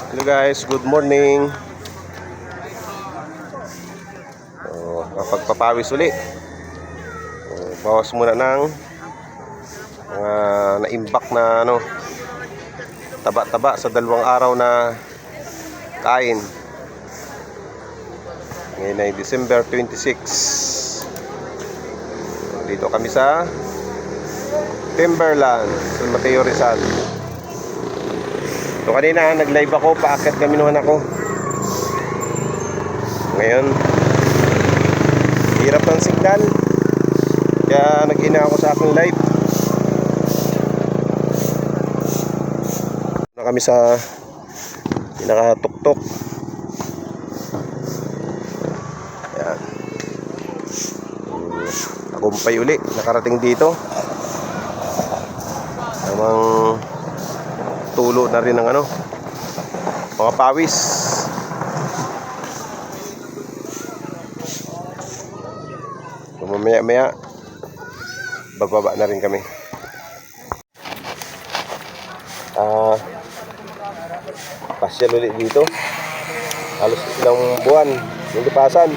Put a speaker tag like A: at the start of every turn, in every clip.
A: Hello guys, good morning. Kapagpapawis uli. Bawas muna ng mga naimbak na taba-taba sa 2 araw na kain. Ngayon ay December 26. Dito kami sa Timberland, San Mateo, Rizal. So kanina nag-live ako, paakyat kami nung anak ko. Ngayon hirap ng signal, kaya nag-ina ako sa aking live. Na kami sa pinakatuktok. Ayan. Tagumpay uli, nakarating dito. Namang tulo na rin ng mga pawis. Mamaya-maya bababa na rin kami. Pasyal ulit dito. Halos ilang buwan yung lipasan.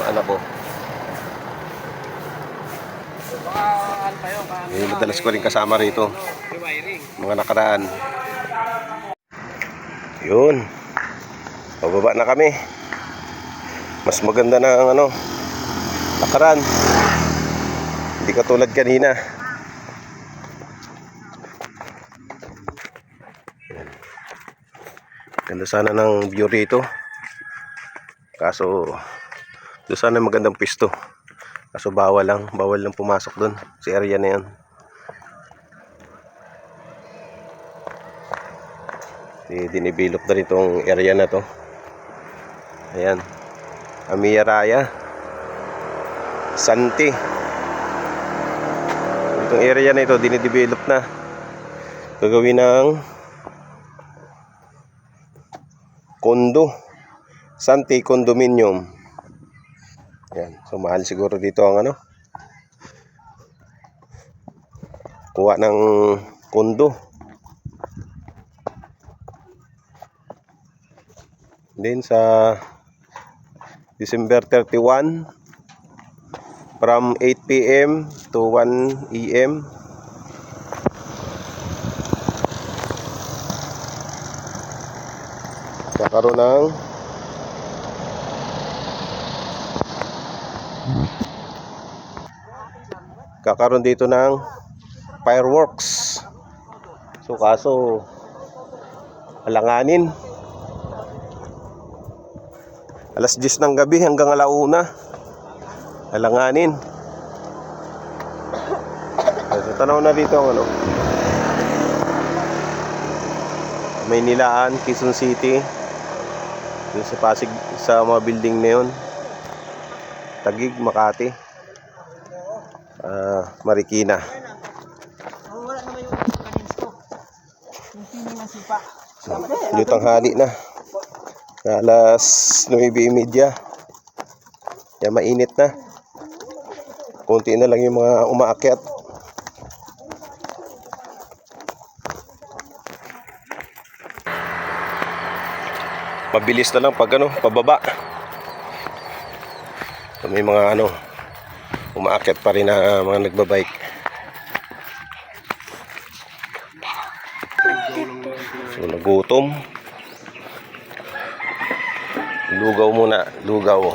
A: Anak ko. Madalas ko rin kasama rito mga nakaraan. Yun, pababa na kami. Mas maganda na ang nakaraan, hindi katulad kanina. Ganda sana ng view rito, kaso doon sana magandang pisto. Kaso bawal lang pumasok doon sa area na yan. Dinibilop na rin itong area na to. Ayan, Amiya Raya, Santi. Itong area na ito dinidevelop na, gagawin ng kondo, Santi Condominium. Ayan, so mahal siguro dito ang kuha ng kondo. Then sa December 31 from 8 PM to 1 AM kakaroon dito ng fireworks. So kaso alanganin, alas 10 ng gabi hanggang alauna, alanganin. So tanaw na dito ang Maynilaan, Quezon City, dun sa Pasig, sa mga building na yun, Taguig, Makati, Marikina. Yung tanghali na, alas 9:30. Kaya mainit na. Konti na lang yung mga umaakyat. Mabilis na lang pag pababa. May mga umaakyat pa rin na mga nagbabike. So nagutom. Lugaw muna, lugaw.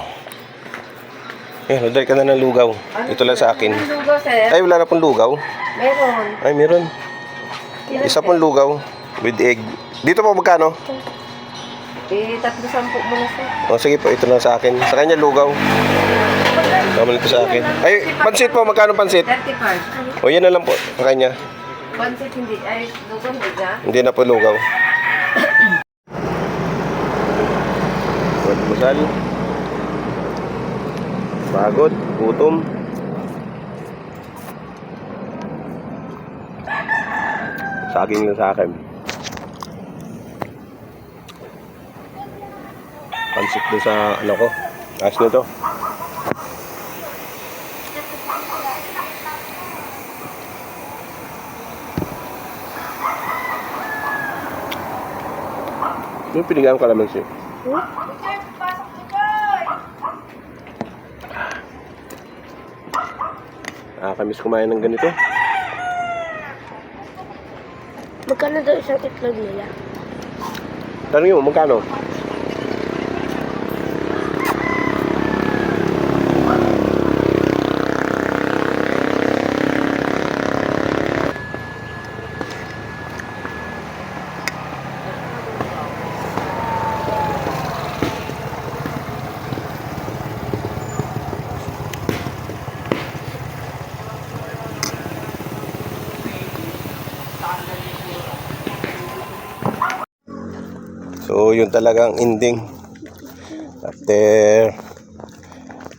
A: Order ka na ng lugaw. Ito lang sa akin.
B: Lugaw, sir?
A: Ay, wala na pong lugaw.
B: Meron.
A: Ay, meron. Isa pong lugaw with egg. Dito po magkano?
B: 310 muna, sir.
A: O sige po, ito lang sa akin. Sa kanya lugaw. Naman ito sa akin. Ay, pansit po, magkano pansit?
B: 35.
A: O yan na lang po sa kanya.
B: Pansit hindi. Ay, lugaw hindi ka?
A: Hindi na po lugaw. Busal. Pagod, gutom. Saging lang sa akin. Pansit doon sa ano ko. Ayos na to. Yung pinigaan ka naman siya. Nakakamiss kumain ng ganito.
B: Magkano daw isang itlog nila?
A: Tanongin mo, magkano? So, yun talagang ending. After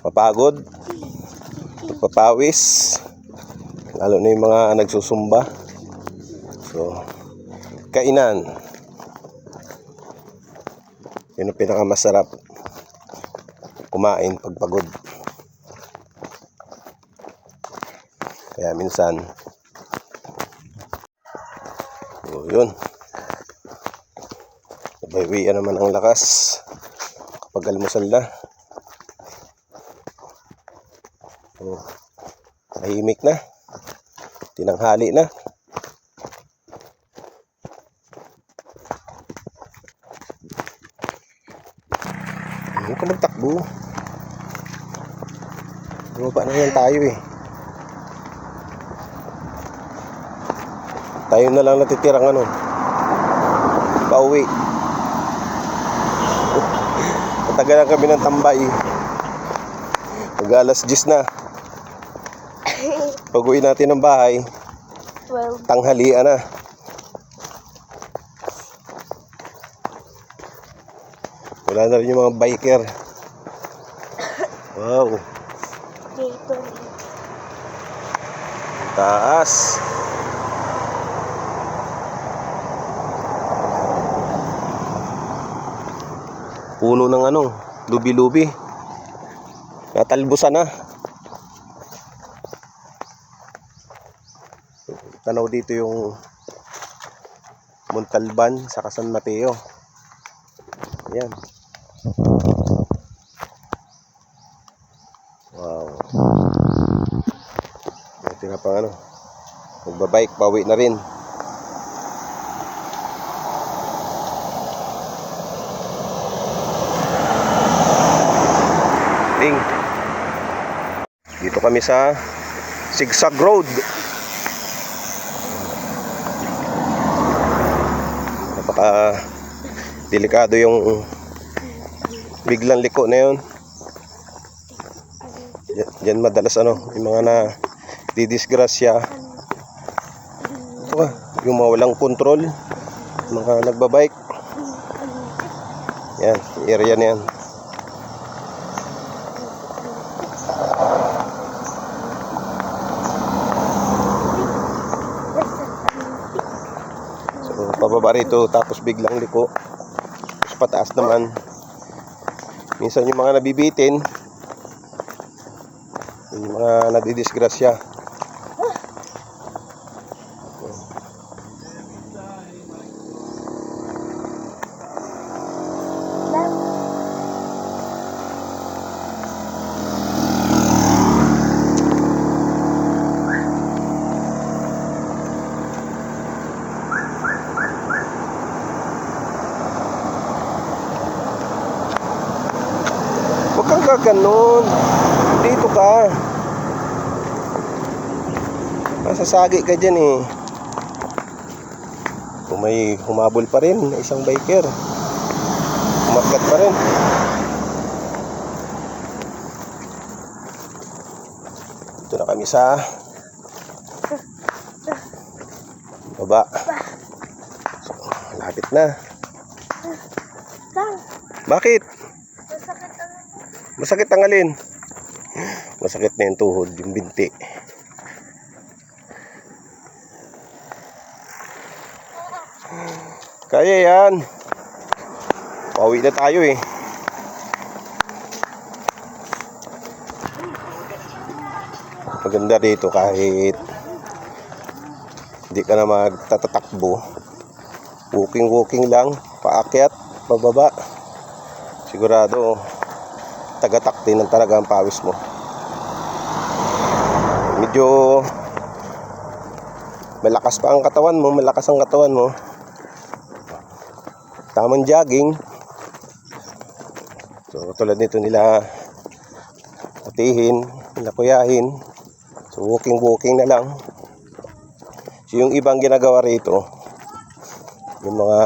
A: mapagod, papawis, lalo na yung mga nagsusumba. So, kainan. Yun ang pinakamasarap kumain pag pagod. Kaya minsan, so, yun. Nabawian naman ang lakas kapag almusal na. Oh, tahimik na. Tinanghali na. Huwag ka magtakbo. Bumaba na yan tayo eh. Tayo na lang natitirang ano. Pauwi. Matagalan kami ng tambay. Pag alas 10 na. Pag uwi natin ng bahay,
B: 12.
A: tanghalian na. Wala na rin yung mga biker. Wow.
B: Dito.
A: Taas. Puno ng ano, lubi-lubi. Natalbusan na. Tanaw dito yung Montalban sa San Mateo. Ayan. Wow. Ito na pang ano. Magbabike, pauwi na rin. Dito kami sa Zigzag Road. Napaka delikado yung biglang liko na yun. Diyan madalas ano, yung mga na didisgrasya. Yung mga walang kontrol, mga nagbabike. Yan, area na yan. Pababa rito tapos biglang liko, tapos pataas naman. Minsan yung mga nabibitin, yung mga nadidisgrasya. Huwag kang gaganon. Dito ka. Masasagi ka dyan eh. Kung may humabol pa rin, isang biker. Umagat pa rin. Ito na kami sa baba. So, lapit na. Bakit? Masakit ang alin? Masakit na yung tuhod, yung binti. Kaya yan. Pauwi na tayo eh. Maganda dito kahit hindi ka na magtatatakbo. Walking lang, paakyat, pababa. Sigurado tagatakti ng talaga ang pawis mo. Medyo malakas pa ang katawan mo, malakas ang katawan mo. Tamang jogging. So tulad nito nila patihin, nila kuyahin. So walking na lang. So yung ibang ginagawa rito, yung mga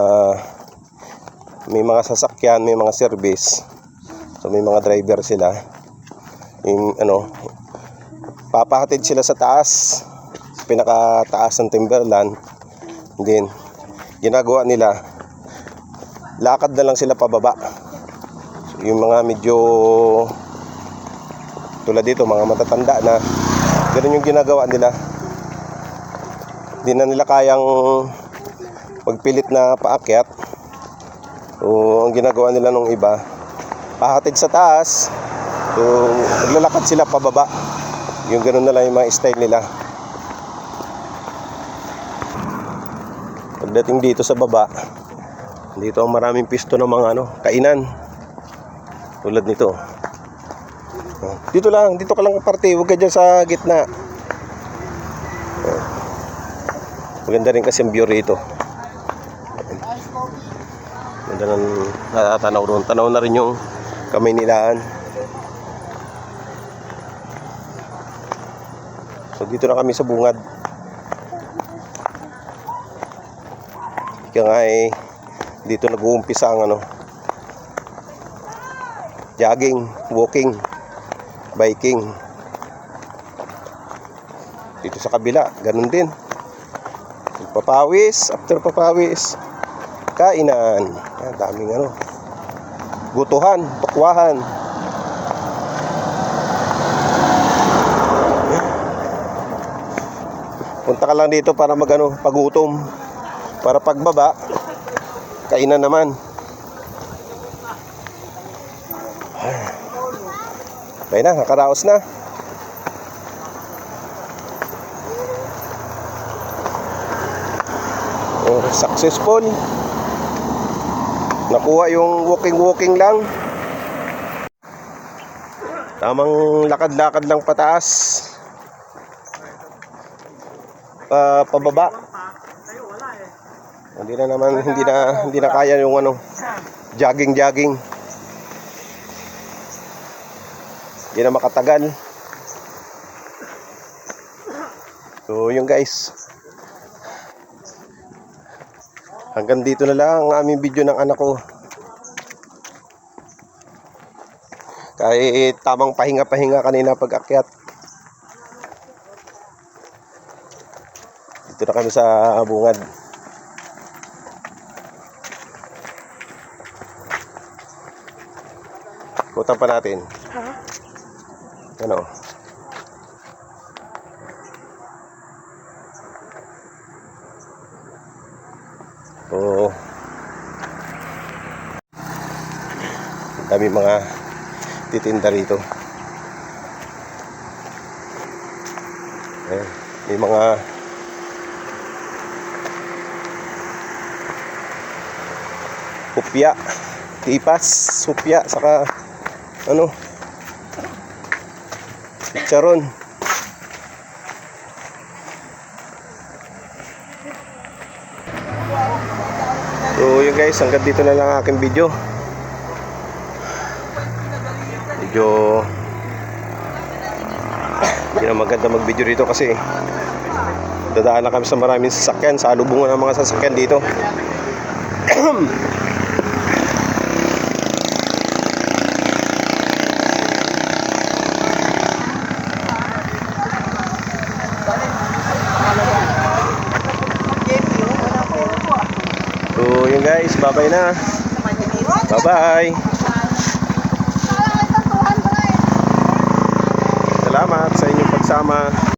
A: may mga sasakyan, may mga service. So may mga driver sila. Yung papahatid sila sa taas, sa pinakataas ng timberland. And then ginagawa nila, lakad na lang sila pababa. So, yung mga medyo tulad dito, mga matatanda na, ganun yung ginagawa nila. Hindi na nila kayang magpilit na paakyat. So ang ginagawa nila nung iba, pahatid sa taas. So naglalakad sila pababa. Yung ganun na lang yung mga style nila. Pagdating dito sa baba, dito ang maraming pisto ng mga kainan. Tulad nito. Dito ka lang kaparte, huwag ka dyan sa gitna. Maganda rin kasi ang view rito. Ganda ng natatanaw doon. Tanaw na rin yung Kamaynilaan. So dito na kami sa bungad. Kaya nga dito nag-uumpisa ang jogging, walking, biking. Dito sa kabila, ganun din. Papawis, after papawis, kainan. Yan, daming gutuhan, tukwahan. Punta ka lang dito para pagutom. Para pagbaba, kainan naman. Kaya na, nakaraos na. Successful. Nakuha yung walking lang. Tamang lakad-lakad lang pataas. Pababa. Hindi na kaya yung jogging. Hindi na makatagal. So yun guys. Hanggang dito na lang ang aming video ng anak ko. Kahit tamang pahinga kanina pag-akyat. Dito na kami sa bungad. Kutan pa natin. So, dami mga titinda rito. Ayan, may mga hupya, tipas, supya, saka charon. So yun guys, hanggang dito na lang ang aking video. Medyo hindi na maganda mag video dito kasi dadaan na kami sa maraming sasakyan, sa alubungan ng mga sasakyan dito. So yun guys, bye-bye na. Bye-bye. Salamat sa inyong pagsama.